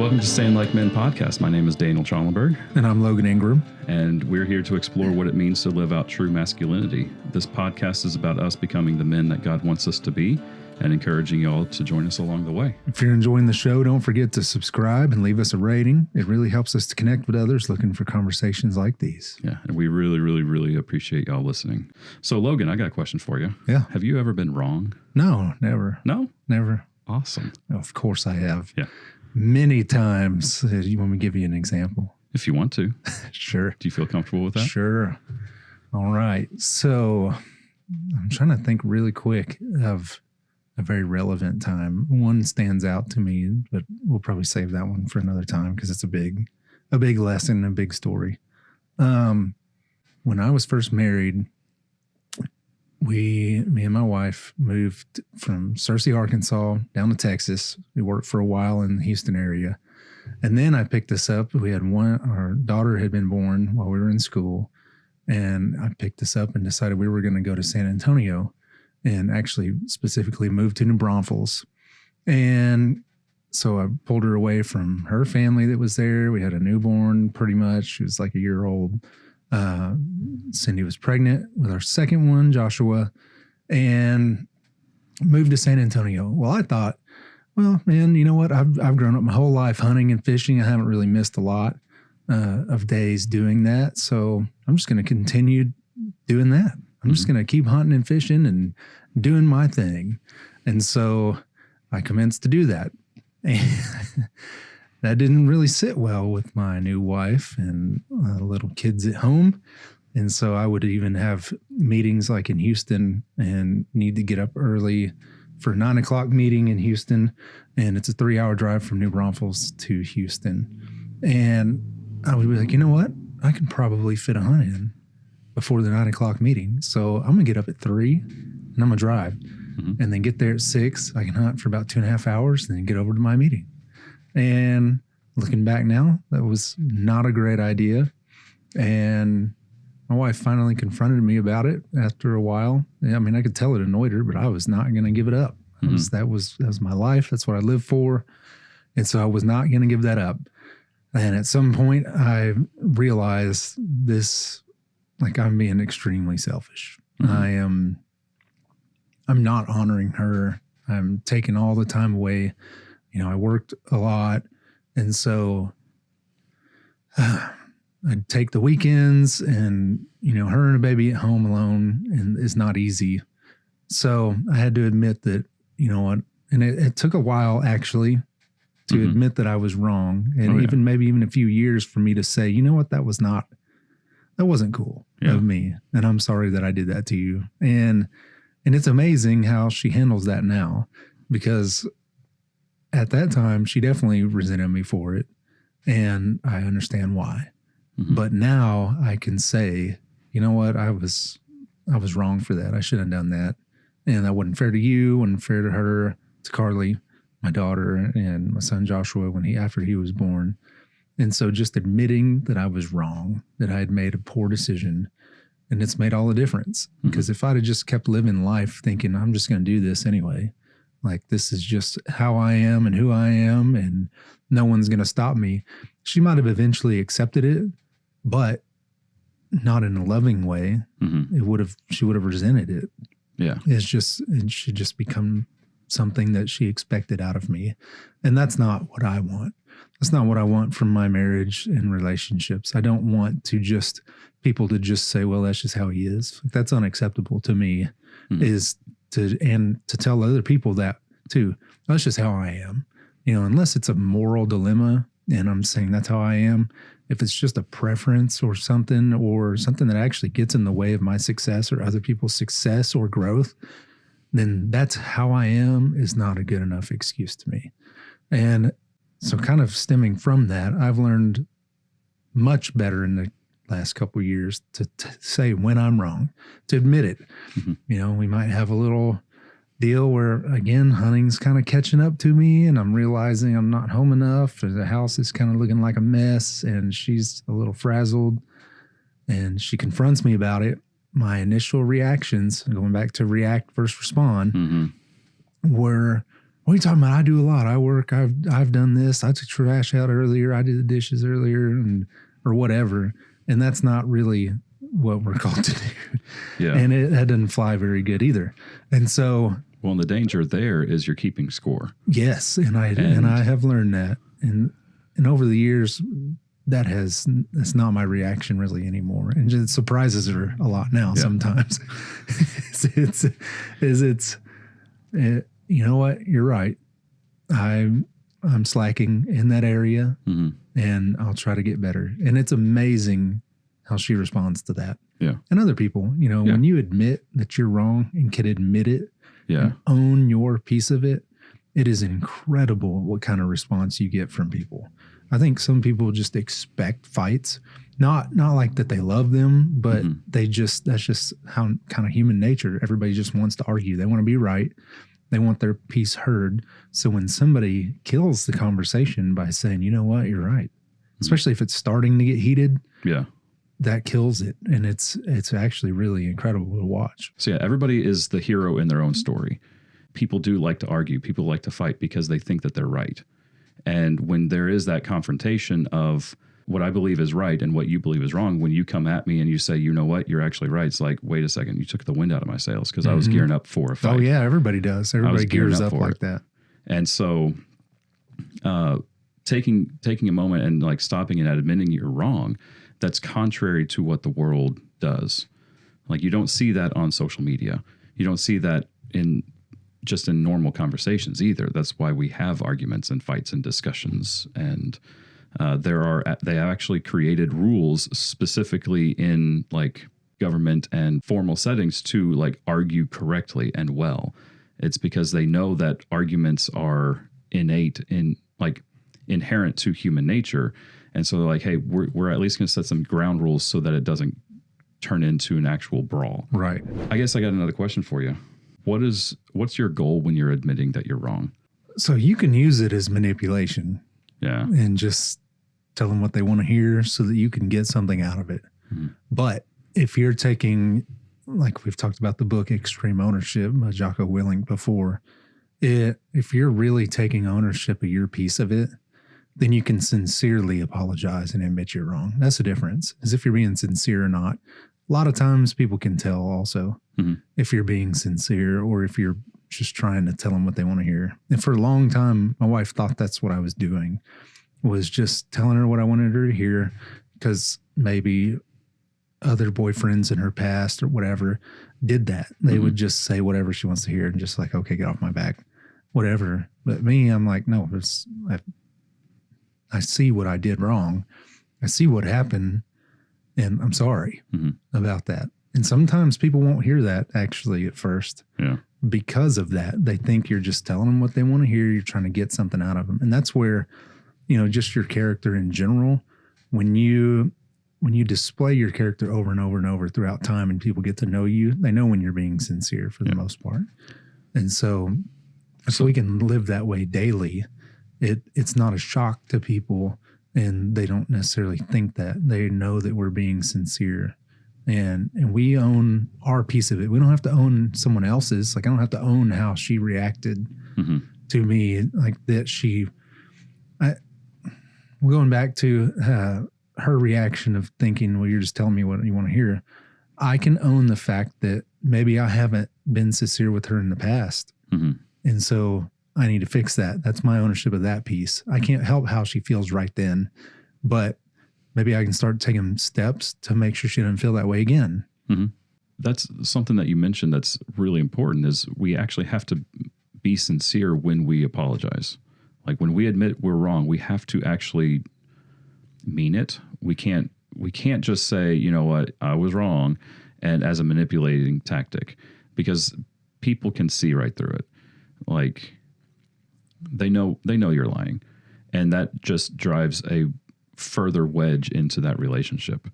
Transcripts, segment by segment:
Welcome to Saying Like Men podcast. My name is Daniel Trommelberg. And I'm Logan Ingram. And we're here to explore what it means to live out true masculinity. This podcast is about us becoming the men that God wants us to be and encouraging y'all to join us along the way. If you're enjoying the show, don't forget to subscribe and leave us a rating. It really helps us to connect with others looking for conversations like these. Yeah, and we really appreciate y'all listening. So, Logan, I got a question for you. Yeah. Have you ever been wrong? No, never. No? Never. Awesome. Of course I have. Yeah. Many times. You want me to give you an example? If you want to. Sure. Do you feel comfortable with that? Sure. All right. So I'm trying to think really quick of a very relevant time. One stands out to me, but we'll probably save that one for another time because it's a big lesson, a big story. When I was first married, me and my wife moved from Searcy, Arkansas down to Texas. We worked for a while in the Houston area. And then I picked this up. Our daughter had been born while we were in school. And I picked this up and decided we were going to go to San Antonio and actually specifically move to New Braunfels. And so I pulled her away from her family that was there. We had a newborn pretty much. She was like a year old. Cindy was pregnant with our second one, Joshua, and moved to San Antonio. Well, I thought, well, man, you know what? I've grown up my whole life hunting and fishing. I haven't really missed a lot of days doing that. So I'm just going to continue doing that. I'm just going to keep hunting and fishing and doing my thing. And so I commenced to do that. And that didn't really sit well with my new wife and little kids at home. And so I would even have meetings like in Houston and need to get up early for a 9 o'clock meeting in Houston. And it's a 3-hour drive from New Braunfels to Houston. And I would be like, you know what? I could probably fit a hunt in before the 9 o'clock meeting. So I'm going to get up at 3 and I'm going to drive and then get there at 6. I can hunt for about 2.5 hours and then get over to my meeting. And looking back now, that was not a great idea. And my wife finally confronted me about it after a while. I mean, I could tell it annoyed her, but I was not going to give it up. That was my life. That's what I lived for. And so I was not going to give that up. And at some point I realized this, like I'm being extremely selfish. I'm not honoring her. I'm taking all the time away. You know, I worked a lot. And so I'd take the weekends and, you know, her and a baby at home alone and it's not easy. So I had to admit that, you know what, and it took a while actually to admit that I was wrong. And maybe even a few years for me to say, you know what, that wasn't cool of me. And I'm sorry that I did that to you. And it's amazing how she handles that now, because at that time, she definitely resented me for it, and I understand why. But now I can say, you know what, I was wrong for that. I shouldn't have done that, and that wasn't fair to you, wasn't fair to her, to Carly, my daughter, and my son Joshua after he was born. And so just admitting that I was wrong, that I had made a poor decision, and it's made all the difference. Because if I'd have just kept living life thinking I'm just going to do this anyway, like this is just how I am and who I am and no one's going to stop me, she might have eventually accepted it, but not in a loving way. She would have resented it. Yeah. It should just become something that she expected out of me. And that's not what I want. That's not what I want from my marriage and relationships. I don't want people to just say, well, that's just how he is. That's unacceptable to me, to tell other people that too. That's just how I am. You know, unless it's a moral dilemma and I'm saying that's how I am, if it's just a preference or something that actually gets in the way of my success or other people's success or growth, then that's how I am is not a good enough excuse to me. And so kind of stemming from that, I've learned much better in the last couple of years to say when I'm wrong, to admit it. You know, we might have a little deal where, again, hunting's kind of catching up to me and I'm realizing I'm not home enough, or the house is kind of looking like a mess and she's a little frazzled and she confronts me about it. My initial reactions, going back to react versus respond, were What are you talking about? I do a lot. I work. I've done this. I took trash out earlier. I did the dishes earlier, or whatever. And that's not really what we're called to do. Yeah. And that doesn't fly very good either. And so, well, and the danger there is you're keeping score. yes, and I have learned that, and over the years, that's not my reaction really anymore, and it surprises her a lot now. Yeah. Sometimes, you know what? You're right. I'm slacking in that area, and I'll try to get better. And it's amazing how she responds to that. Yeah. And other people, when you admit that you're wrong and can admit it, and own your piece of it, it is incredible what kind of response you get from people. I think some people just expect fights, not like that they love them, but that's just how kind of human nature. Everybody just wants to argue. They want to be right. They want their piece heard. So when somebody kills the conversation by saying, you know what, you're right, especially if it's starting to get heated, that kills it. And it's actually really incredible to watch. So everybody is the hero in their own story. People do like to argue. People like to fight because they think that they're right. And when there is that confrontation of what I believe is right and what you believe is wrong, when you come at me and you say, you know what, you're actually right. It's like, wait a second, you took the wind out of my sails because I was gearing up for a fight. Oh yeah, everybody does. Everybody gears up like that. And so taking a moment and like stopping and admitting you're wrong, that's contrary to what the world does. Like you don't see that on social media. You don't see that in normal conversations either. That's why we have arguments and fights and discussions. And they have actually created rules specifically in like government and formal settings to like argue correctly and well. It's because they know that arguments are inherent to human nature. And so they're like, hey, we're at least going to set some ground rules so that it doesn't turn into an actual brawl. Right. I guess I got another question for you. What's your goal when you're admitting that you're wrong? So you can use it as manipulation. Yeah. And just tell them what they want to hear so that you can get something out of it. But if you're taking, like we've talked about the book Extreme Ownership by Jocko Willink before, if you're really taking ownership of your piece of it, then you can sincerely apologize and admit you're wrong. That's the difference, is if you're being sincere or not. A lot of times people can tell also if you're being sincere or if you're just trying to tell them what they want to hear. And for a long time, my wife thought that's what I was doing, was just telling her what I wanted her to hear, because maybe other boyfriends in her past or whatever did that. They would just say whatever she wants to hear and just like, okay, get off my back, whatever. But me, I'm like, no, I see what I did wrong. I see what happened, and I'm sorry about that. And sometimes people won't hear that actually at first. Yeah. Because of that. They think you're just telling them what they want to hear. You're trying to get something out of them. And that's where, just your character in general, when you display your character over and over and over throughout time and people get to know you, they know when you're being sincere for the most part. And so we can live that way daily. It's not a shock to people, and they don't necessarily think that. They know that we're being sincere, and we own our piece of it. We don't have to own someone else's. Like I don't have to own how she reacted to me, like that. Going back to her reaction of thinking, well, you're just telling me what you want to hear. I can own the fact that maybe I haven't been sincere with her in the past, and so I need to fix that. That's my ownership of that piece. I can't help how she feels right then, but maybe I can start taking steps to make sure she doesn't feel that way again. That's something that you mentioned that's really important, is we actually have to be sincere when we apologize. Like when we admit we're wrong, we have to actually mean it. We can't just say, you know what, I was wrong, and as a manipulating tactic, because people can see right through it. Like they know you're lying, and that just drives a further wedge into that relationship.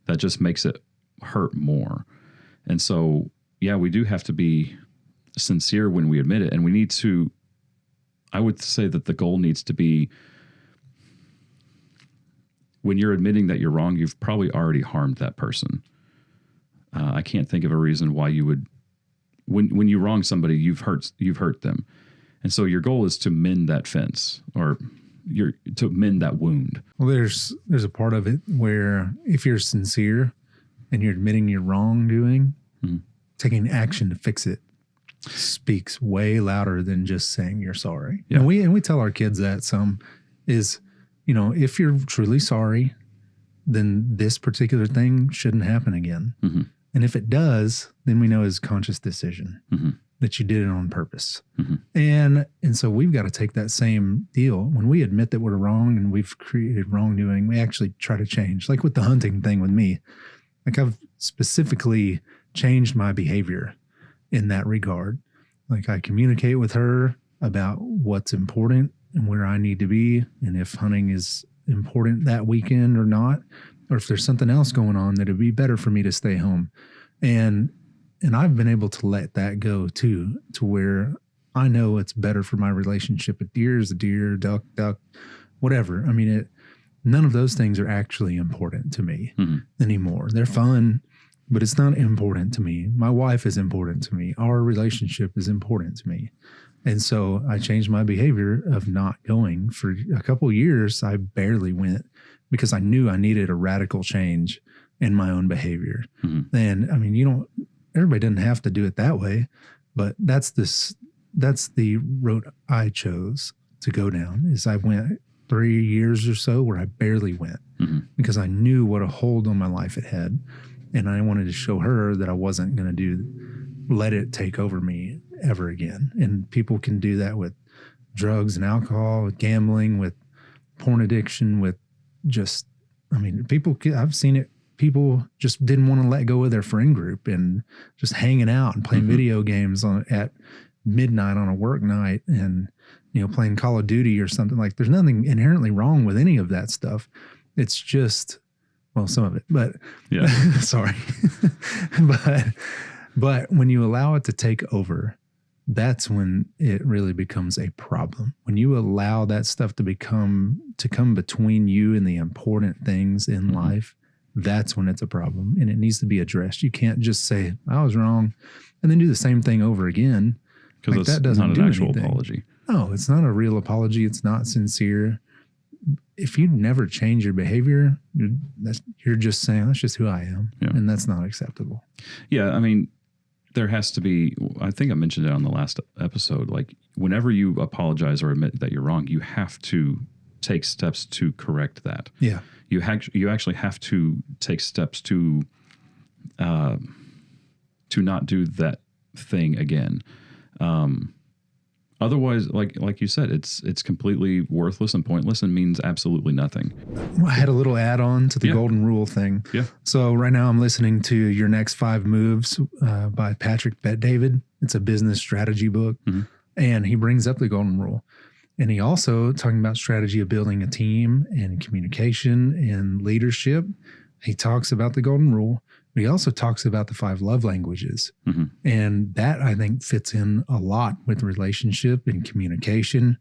That just makes it hurt more. And so, yeah, we do have to be sincere when we admit it, and we need to, I would say that the goal needs to be, when you're admitting that you're wrong, you've probably already harmed that person. I can't think of a reason why you would, when you wrong somebody, you've hurt them. And so your goal is to mend that fence or to mend that wound. Well, there's a part of it where if you're sincere and you're admitting your wrongdoing, taking action to fix it speaks way louder than just saying you're sorry. Yeah. And we tell our kids that some is, if you're truly sorry, then this particular thing shouldn't happen again. And if it does, then we know it's a conscious decision that you did it on purpose. And so we've got to take that same deal. When we admit that we're wrong and we've created wrongdoing, we actually try to change. Like with the hunting thing with me, like I've specifically changed my behavior in that regard. Like I communicate with her about what's important and where I need to be, and if hunting is important that weekend or not, or if there's something else going on that it'd be better for me to stay home. And I've been able to let that go too, to where I know it's better for my relationship. A deer is a deer, duck, whatever. I mean, none of those things are actually important to me anymore. They're fun, but it's not important to me. My wife is important to me. Our relationship is important to me. And so I changed my behavior of not going. For a couple of years, I barely went because I knew I needed a radical change in my own behavior. And I mean, everybody doesn't have to do it that way, but that's the route I chose to go down. Is I went 3 years or so where I barely went because I knew what a hold on my life it had. And I wanted to show her that I wasn't going to let it take over me ever again. And people can do that with drugs and alcohol, with gambling, with porn addiction, with just, I mean, I've seen it. People just didn't want to let go of their friend group and just hanging out and playing video games at midnight on a work night and, playing Call of Duty or something. Like there's nothing inherently wrong with any of that stuff. It's just, well, some of it, but yeah, sorry. But when you allow it to take over, that's when it really becomes a problem. When you allow that stuff to come between you and the important things in life, that's when it's a problem and it needs to be addressed. You can't just say, I was wrong, and then do the same thing over again. Because that doesn't not an actual apology. No, it's not a real apology. It's not sincere. If you never change your behavior, you're just saying, that's just who I am. Yeah. And that's not acceptable. Yeah. I mean, there has to be, I think I mentioned it on the last episode, like whenever you apologize or admit that you're wrong, you have to take steps to correct that. Yeah. You actually have to take steps to not do that thing again. Otherwise, like you said, it's completely worthless and pointless and means absolutely nothing. Well, I had a little add-on to the golden rule thing. Yeah. So right now I'm listening to Your Next 5 Moves by Patrick Bet-David. It's a business strategy book, and he brings up the golden rule. And he also talking about strategy of building a team and communication and leadership. He talks about the golden rule. But he also talks about the 5 love languages. And that, I think, fits in a lot with relationship and communication,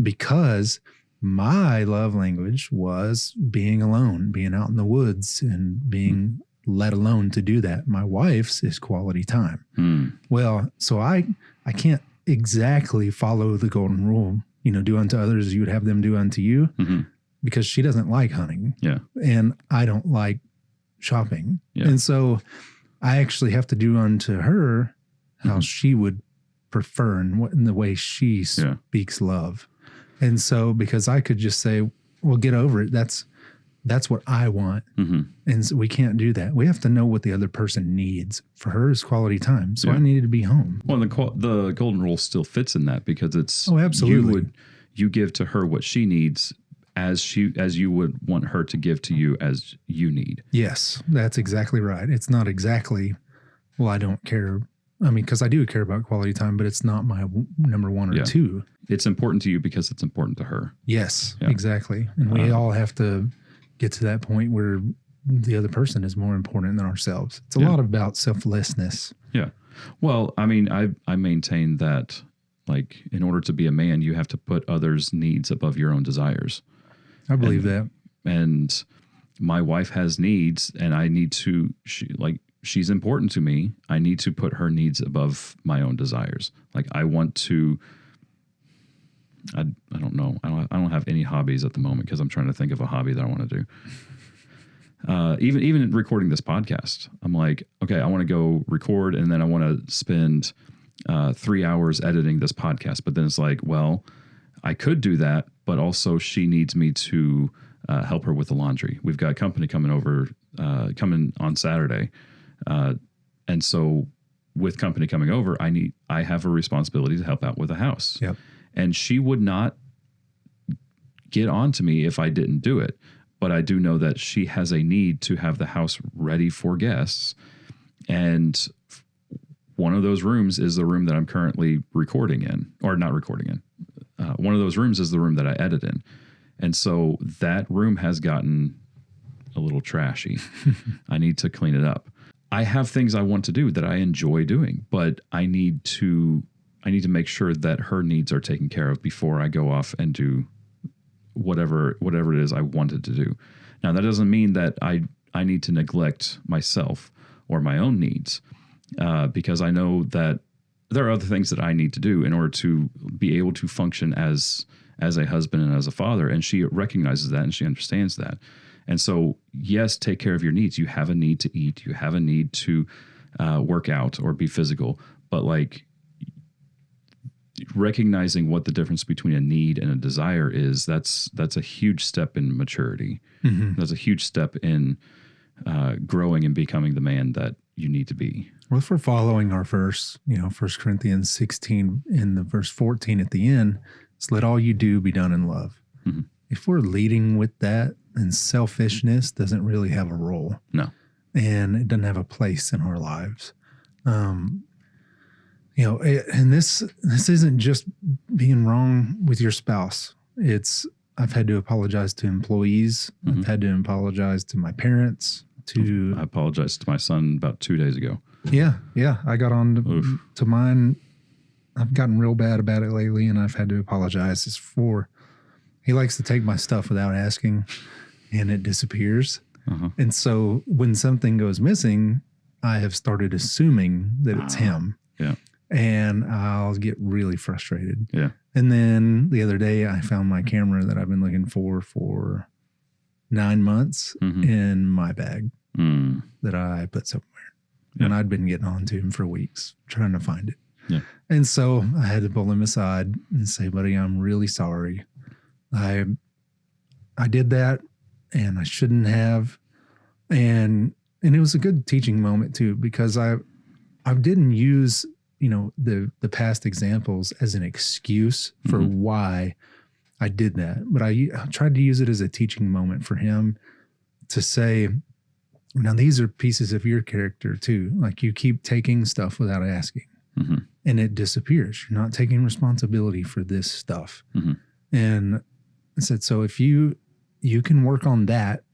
because my love language was being alone, being out in the woods and being let alone to do that. My wife's is quality time. Well, so I can't exactly follow the golden rule, do unto others as you would have them do unto you, because she doesn't like hunting. Yeah. And I don't like shopping. Yeah. And so I actually have to do unto her how she would prefer and in the way she speaks love. And so, because I could just say, well, get over it. That's what I want. And so we can't do that. We have to know what the other person needs. For her is quality time. So I needed to be home. Well, the golden rule still fits in that, because it's, absolutely. You give to her what she needs as you would want her to give to you as you need. Yes, that's exactly right. It's not exactly, well, I don't care. I mean, because I do care about quality time, but it's not my number 1 or 2. It's important to you because it's important to her. Yes, exactly. And we all have to get to that point where the other person is more important than ourselves. It's a lot about selflessness. Yeah. Well, I mean, I maintain that, like, in order to be a man, you have to put others' needs above your own desires. I believe that. And my wife has needs, and I need to, she's important to me. I need to put her needs above my own desires. Like, I want to I don't know. I don't have any hobbies at the moment because I'm trying to think of a hobby that I want to do. Even recording this podcast, I'm like, okay, I want to go record and then I want to spend 3 hours editing this podcast. But then it's like, well, I could do that, but also she needs me to help her with the laundry. We've got company coming on Saturday. And so with company coming over, I have a responsibility to help out with the house. Yep. And she would not get on to me if I didn't do it. But I do know that she has a need to have the house ready for guests. And one of those rooms is the room that I'm currently recording in, or not recording in. One of those rooms is the room that I edit in. And so that room has gotten a little trashy. I need to clean it up. I have things I want to do that I enjoy doing, but I need to make sure that her needs are taken care of before I go off and do whatever it is I wanted to do. Now, that doesn't mean that I need to neglect myself or my own needs, because I know that there are other things that I need to do in order to be able to function as a husband and as a father. And she recognizes that and she understands that. And so, yes, take care of your needs. You have a need to eat. You have a need to work out or be physical. But like recognizing what the difference between a need and a desire is, that's a huge step in maturity. Mm-hmm. That's a huge step in growing and becoming the man that you need to be. Well, if we're following our verse, 1 Corinthians 16 in the verse 14 at the end, it's let all you do be done in love. Mm-hmm. If we're leading with that, then selfishness doesn't really have a role. No. And it doesn't have a place in our lives. And this isn't just being wrong with your spouse. I've had to apologize to employees. Mm-hmm. I've had to apologize to my parents. I apologized to my son about 2 days ago. Yeah. I got on to mine. I've gotten real bad about it lately, and I've had to apologize. He likes to take my stuff without asking, and it disappears. Uh-huh. And so when something goes missing, I have started assuming that it's him. Yeah. And I'll get really frustrated. Yeah. And then the other day I found my camera that I've been looking for 9 months in my bag that I put somewhere. Yeah. And I'd been getting on to him for weeks trying to find it. Yeah. And so I had to pull him aside and say, buddy, I'm really sorry. I did that and I shouldn't have. And it was a good teaching moment too, because I didn't use the past examples as an excuse for why I did that. But I tried to use it as a teaching moment for him to say, now these are pieces of your character too. Like you keep taking stuff without asking and it disappears. You're not taking responsibility for this stuff. Mm-hmm. And I said, so if you can work on that,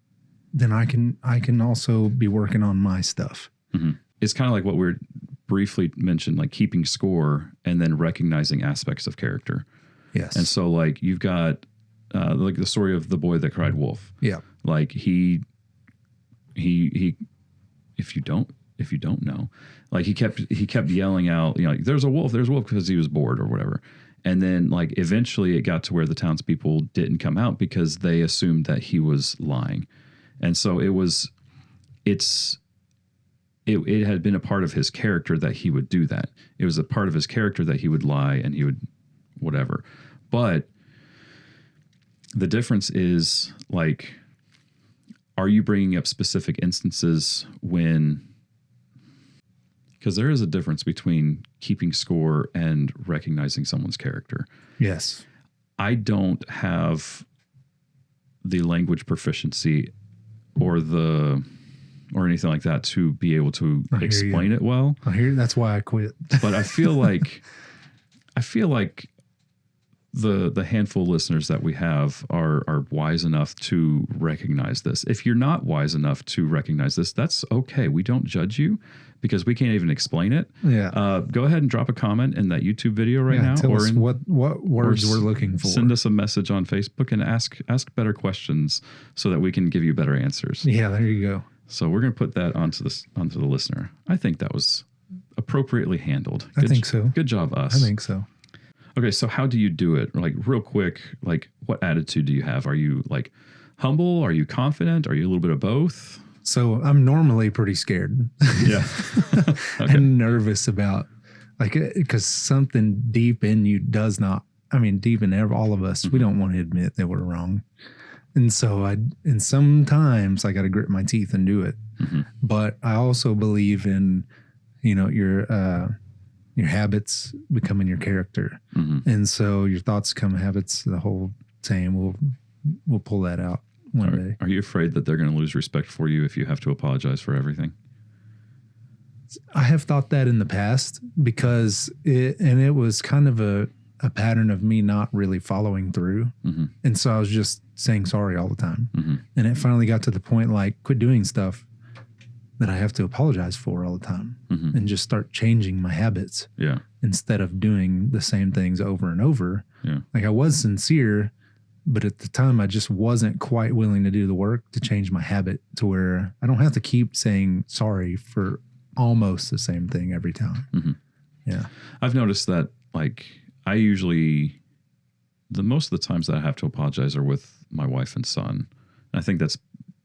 then I can also be working on my stuff. Mm-hmm. It's kind of like what we're briefly mentioned, like keeping score and then recognizing aspects of character. Yes. And so like you've got like the story of the boy that cried wolf. Yeah. Like he if you don't know, like he kept yelling out, like, there's a wolf because he was bored or whatever. And then like eventually it got to where the townspeople didn't come out because they assumed that he was lying. And so it had been a part of his character that he would do that. It was a part of his character that he would lie and he would whatever. But the difference is, like, are you bringing up specific instances because there is a difference between keeping score and recognizing someone's character. Yes. I don't have the language proficiency or anything like that to be able to explain it well. I hear you. That's why I quit. But I feel like the handful of listeners that we have are wise enough to recognize this. If you're not wise enough to recognize this, that's okay. We don't judge you because we can't even explain it. Yeah. Go ahead and drop a comment in that YouTube video now. Tell us what words we're looking for. Send us a message on Facebook and ask better questions so that we can give you better answers. Yeah, there you go. So we're going to put that onto the listener. I think that was appropriately handled. I think so. Good job, us. I think so. Okay, so how do you do it? Like real quick, like what attitude do you have? Are you like humble? Are you confident? Are you a little bit of both? So I'm normally pretty scared. Yeah. Okay. And nervous about like, because something deep in you does not, I mean, deep in all of us, we don't want to admit that we're wrong. And so and sometimes I got to grit my teeth and do it. But I also believe in, your habits becoming your character. And so your thoughts become habits, the whole saying, we'll pull that out one day. Are you afraid that they're going to lose respect for you if you have to apologize for everything? I have thought that in the past because it was kind of a pattern of me not really following through. And so I was just saying sorry all the time. And it finally got to the point, like, quit doing stuff that I have to apologize for all the time and just start changing my habits. Yeah. Instead of doing the same things over and over. Yeah. Like I was sincere, but at the time I just wasn't quite willing to do the work to change my habit to where I don't have to keep saying sorry for almost the same thing every time. Yeah. I've noticed that, like, I usually, most of the times that I have to apologize are with my wife and son. And I think that's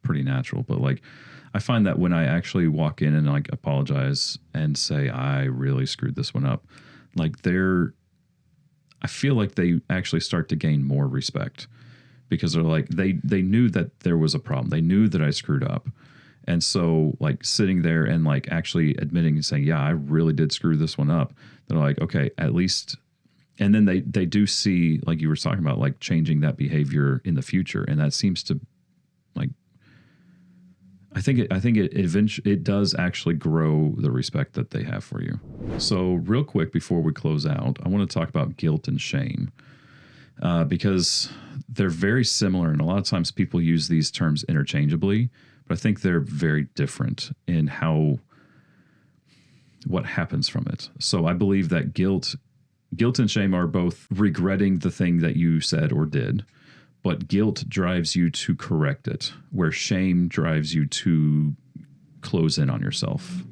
pretty natural, but like, I find that when I actually walk in and like apologize and say, I really screwed this one up, like I feel like they actually start to gain more respect because they're like, they knew that there was a problem. They knew that I screwed up. And so like sitting there and like actually admitting and saying, yeah, I really did screw this one up. They're like, okay, at least. And then they do see, like you were talking about, like changing that behavior in the future. And that seems to like, I think it does actually grow the respect that they have for you. So real quick before we close out, I want to talk about guilt and shame because they're very similar. And a lot of times people use these terms interchangeably, but I think they're very different in what happens from it. So I believe that guilt and shame are both regretting the thing that you said or did. But guilt drives you to correct it, where shame drives you to close in on yourself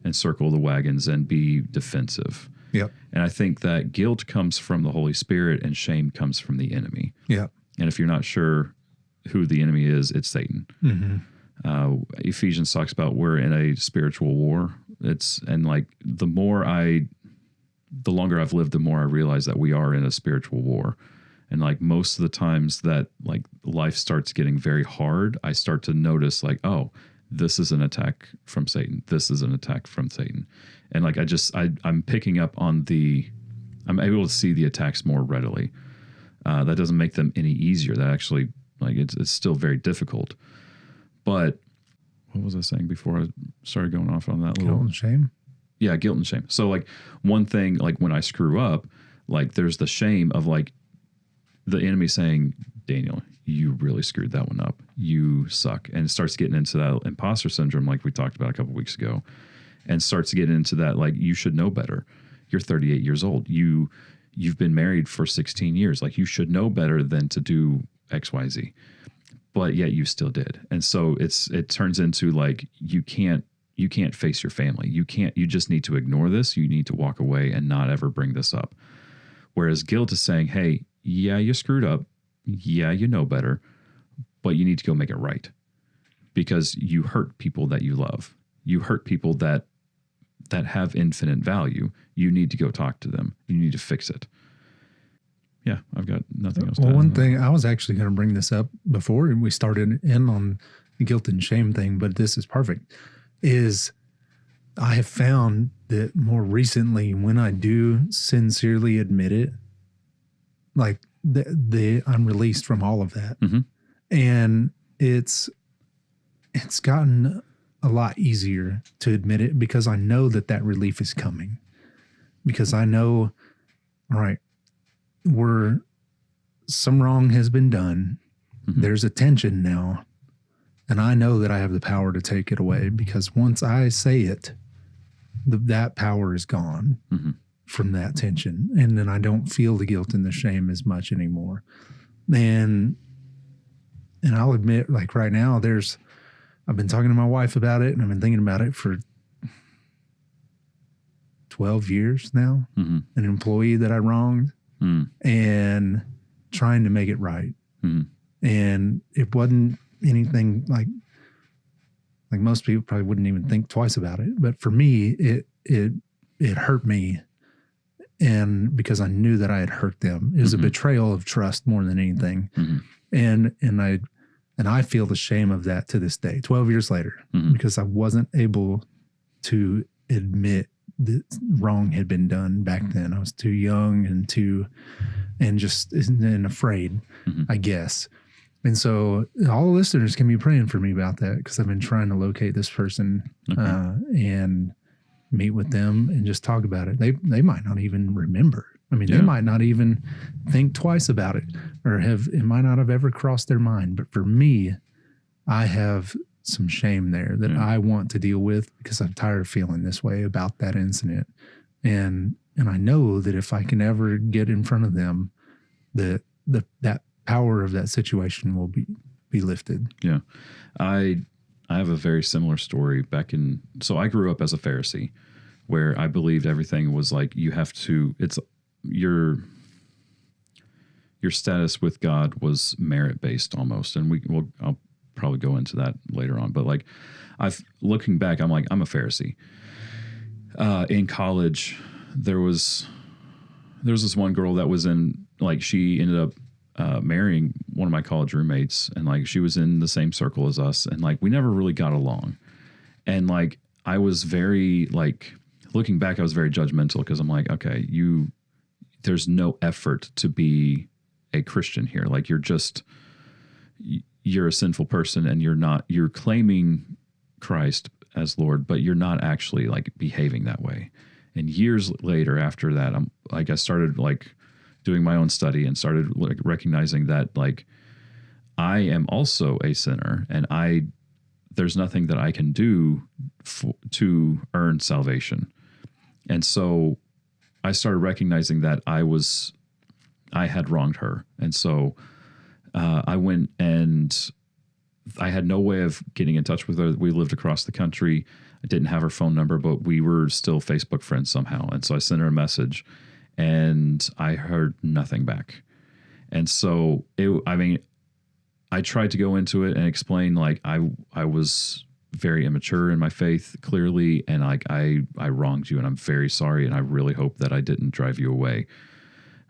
and circle the wagons and be defensive. Yep. And I think that guilt comes from the Holy Spirit and shame comes from the enemy. Yep. And if you're not sure who the enemy is, it's Satan. Ephesians talks about we're in a spiritual war. And like the longer I've lived, the more I realize that we are in a spiritual war. And like most of the times that like life starts getting very hard, I start to notice like, oh, this is an attack from Satan. This is an attack from Satan. And like, I'm picking up on I'm able to see the attacks more readily. That doesn't make them any easier. That actually, like, it's still very difficult. But what was I saying before I started going off on that little guilt and shame? Yeah, guilt and shame. So like one thing, like when I screw up, like there's the shame of like, the enemy saying, Daniel, you really screwed that one up. You suck. And it starts getting into that imposter syndrome like we talked about a couple of weeks ago, and starts to get into that, like, you should know better. You're 38 years old. You've been married for 16 years. Like, you should know better than to do X, Y, Z. But yet you still did. And so it turns into like, you can't face your family. You just need to ignore this. You need to walk away and not ever bring this up. Whereas guilt is saying, hey, yeah, you screwed up. Yeah, you know better, but you need to go make it right because you hurt people that you love. You hurt people that have infinite value. You need to go talk to them. You need to fix it. Yeah, I've got nothing else to add. Well, one thing, I was actually going to bring this up before we started in on the guilt and shame thing, but this is perfect, is I have found that more recently when I do sincerely admit it, like I'm released from all of that. And it's gotten a lot easier to admit it because I know that relief is coming, because I know, all right, some wrong has been done. There's a tension now, and I know that I have the power to take it away because once I say it, that power is gone. From that tension. And then I don't feel the guilt and the shame as much anymore. And I'll admit, like right now, I've been talking to my wife about it and I've been thinking about it for 12 years now. An employee that I wronged, and trying to make it right. And it wasn't anything like most people probably wouldn't even think twice about it. But for me, it hurt me. And because I knew that I had hurt them, it was a betrayal of trust more than anything. And I feel the shame of that to this day, 12 years later, because I wasn't able to admit that wrong had been done back then. I was too young and afraid, I guess. And so all the listeners can be praying for me about that, because I've been trying to locate this person and meet with them and just talk about it. They might not even remember. I mean, they might not even think twice about it, or it might not have ever crossed their mind. But for me, I have some shame there that I want to deal with, because I'm tired of feeling this way about that incident. And I know that if I can ever get in front of them, that power of that situation will be lifted. Yeah. I have a very similar story so I grew up as a Pharisee, where I believed everything was like, it's your status with God was merit based almost. And I'll probably go into that later on, but like looking back, I'm a Pharisee. In college, there was this one girl that was she ended up marrying one of my college roommates, and like she was in the same circle as us, and like we never really got along. And like I was very looking back, I was very judgmental, because I'm like, okay, there's no effort to be a Christian here. Like you're a sinful person, and you're claiming Christ as Lord, but you're not actually like behaving that way. And years later after that, I started doing my own study and started recognizing that I am also a sinner, and there's nothing that I can do to earn salvation. And so I started recognizing that I had wronged her. And so I went, and I had no way of getting in touch with her. We lived across the country. I didn't have her phone number, but we were still Facebook friends somehow. And so I sent her a message, and I heard nothing back. And so I tried to go into it and explain I was very immature in my faith, clearly, and I wronged you, and I'm very sorry, and I really hope that I didn't drive you away.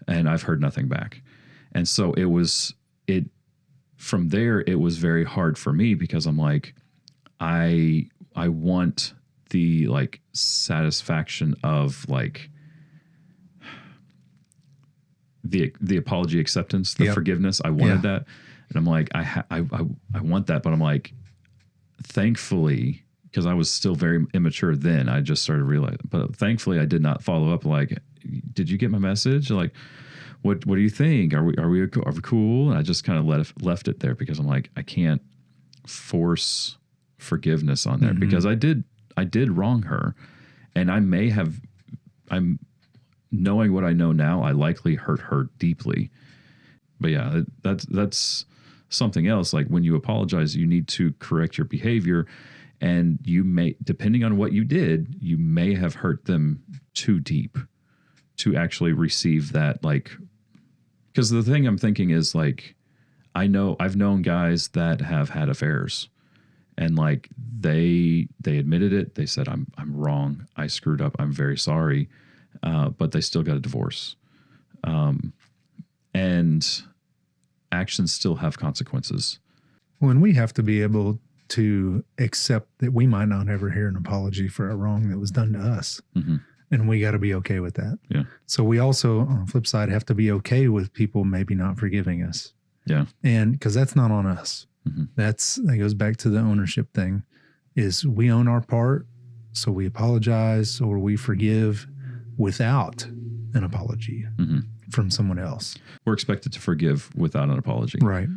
And I've heard nothing back. And so from there, it was very hard for me, because I'm like, I want the satisfaction of the apology acceptance, the forgiveness. I wanted that. And I'm like, I want that, but I'm like, thankfully, because I was still very immature then, I just started realizing, but thankfully I did not follow up did you get my message? What do you think? Are we cool? And I just kind of left it there, because I'm like, I can't force forgiveness on there, because I did wrong her, and I'm knowing what I know now, I likely hurt her deeply. But yeah, that's something else. Like when you apologize, you need to correct your behavior, and you may, depending on what you did, you may have hurt them too deep to actually receive that. Because the thing I'm thinking is I've known guys that have had affairs, and they admitted it. They said, I'm wrong. I screwed up. I'm very sorry. But they still got a divorce. And actions still have consequences. Well, and we have to be able to accept that we might not ever hear an apology for a wrong that was done to us. And we got to be okay with that. Yeah. So we also, on the flip side, have to be okay with people maybe not forgiving us. Yeah. And because that's not on us. That goes back to the ownership thing, is we own our part. So we apologize, or we forgive without an apology from someone else. We're expected to forgive without an apology. Right.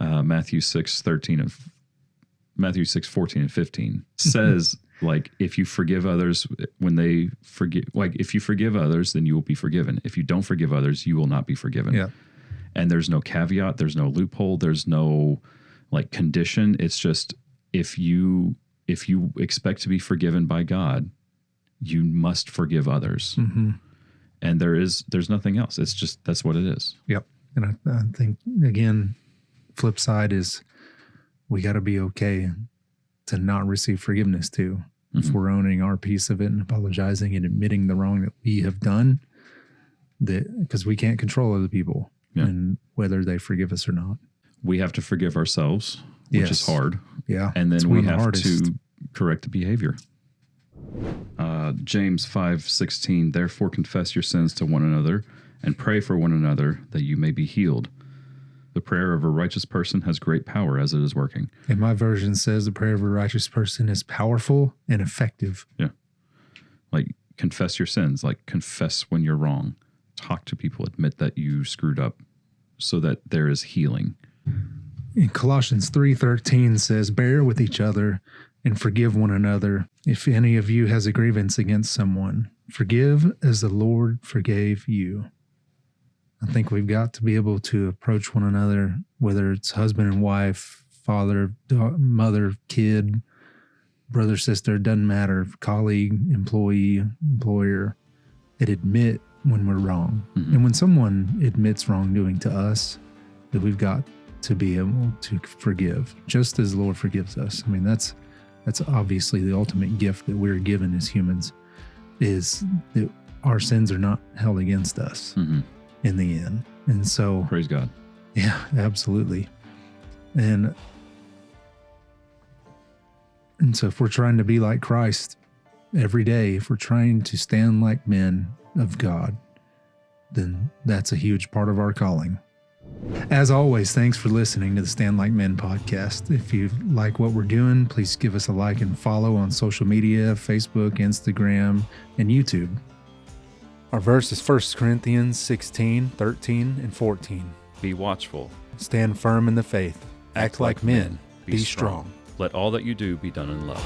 Matthew 6:14 and 15 says, if you forgive others when they forgive, if you forgive others, then you will be forgiven. If you don't forgive others, you will not be forgiven. Yeah. And there's no caveat. There's no loophole. There's no condition. It's just, if you expect to be forgiven by God, you must forgive others. And there's nothing else. It's just, that's what it is. Yep. And I think, again, flip side is we got to be okay to not receive forgiveness too. If we're owning our piece of it and apologizing and admitting the wrong that we have done, that because we can't control other people and whether they forgive us or not. We have to forgive ourselves, which is hard. Yeah. And then we have to correct the behavior. James 5:16, therefore confess your sins to one another and pray for one another that you may be healed. The prayer of a righteous person has great power as it is working. And my version says the prayer of a righteous person is powerful and effective. Yeah. Like confess your sins, like confess when you're wrong. Talk to people, admit that you screwed up so that there is healing. In Colossians 3:13 says, bear with each other and forgive one another. If any of you has a grievance against someone, forgive as the Lord forgave you. I think we've got to be able to approach one another, whether it's husband and wife, father, mother, kid, brother, sister, doesn't matter, colleague, employee, employer, and admit when we're wrong. Mm-hmm. And when someone admits wrongdoing to us, that we've got to be able to forgive, just as the Lord forgives us. I mean, that's obviously the ultimate gift that we're given as humans, is that our sins are not held against us. Mm-hmm. In the end. And so praise God. Yeah, absolutely. And so if we're trying to be like Christ every day, if we're trying to stand like men of God, then that's a huge part of our calling. As always, thanks for listening to the Stand Like Men podcast. If you like what we're doing, please give us a like and follow on social media, Facebook, Instagram, and YouTube. Our verse is 1 Corinthians 16:13 and 14. Be watchful. Stand firm in the faith. Act like men. Be strong. Let all that you do be done in love.